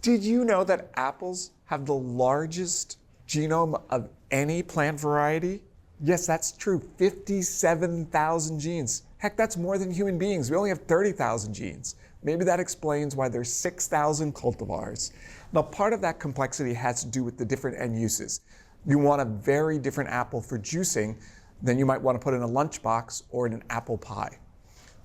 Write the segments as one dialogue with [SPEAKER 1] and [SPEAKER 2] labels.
[SPEAKER 1] Did you know that apples have the largest genome of any plant variety? Yes, that's true. 57,000 genes. Heck, that's more than human beings. We only have 30,000 genes. Maybe that explains why there's 6,000 cultivars. Now, part of that complexity has to do with the different end uses. You want a very different apple for juicing than you might want to put in a lunchbox or in an apple pie.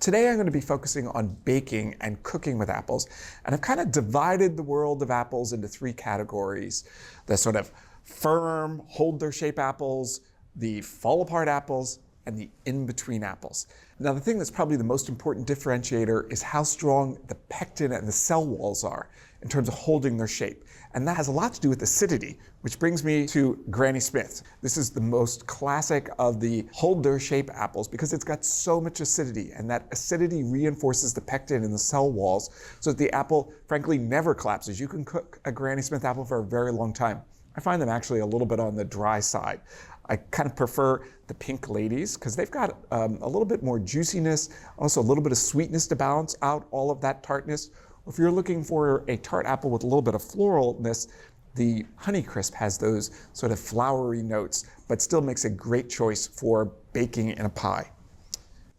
[SPEAKER 1] Today I'm going to be focusing on baking and cooking with apples, and I've kind of divided the world of apples into three categories. The sort of firm, hold their shape apples, the fall apart apples, and the in-between apples. Now the thing that's probably the most important differentiator is how strong the pectin and the cell walls are in terms of holding their shape. And that has a lot to do with acidity, which brings me to Granny Smith. This is the most classic of the hold their shape apples because it's got so much acidity, and that acidity reinforces the pectin in the cell walls so that the apple, frankly, never collapses. You can cook a Granny Smith apple for a very long time. I find them actually a little bit on the dry side. I kind of prefer the pink ladies because they've got a little bit more juiciness, also a little bit of sweetness to balance out all of that tartness. If you're looking for a tart apple with a little bit of floralness, the Honeycrisp has those sort of flowery notes, but still makes a great choice for baking in a pie.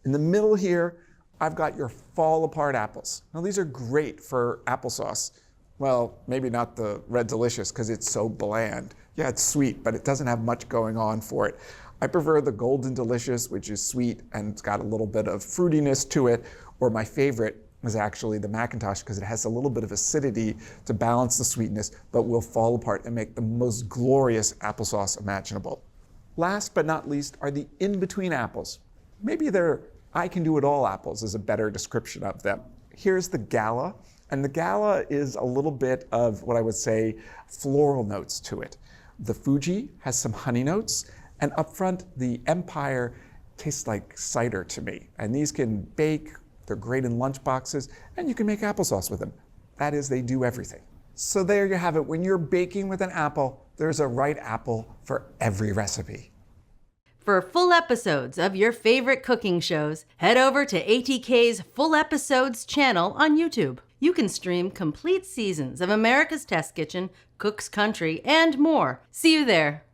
[SPEAKER 1] In the middle here, I've got your fall apart apples. Now these are great for applesauce. Well, maybe not the Red Delicious because it's so bland. Yeah, it's sweet, but it doesn't have much going on for it. I prefer the Golden Delicious, which is sweet and it's got a little bit of fruitiness to it, or my favorite is actually the Macintosh because it has a little bit of acidity to balance the sweetness, but will fall apart and make the most glorious applesauce imaginable. Last but not least are the in-between apples. Maybe they're I-can-do-it-all apples is a better description of them. Here's the Gala, and the Gala is a little bit of what I would say floral notes to it. The Fuji has some honey notes, and up front, the Empire tastes like cider to me. And these can bake, they're great in lunch boxes, and you can make applesauce with them. That is, they do everything. So there you have it. When you're baking with an apple, there's a right apple for every recipe.
[SPEAKER 2] For full episodes of your favorite cooking shows, head over to ATK's Full Episodes channel on YouTube. You can stream complete seasons of America's Test Kitchen, Cook's Country, and more. See you there.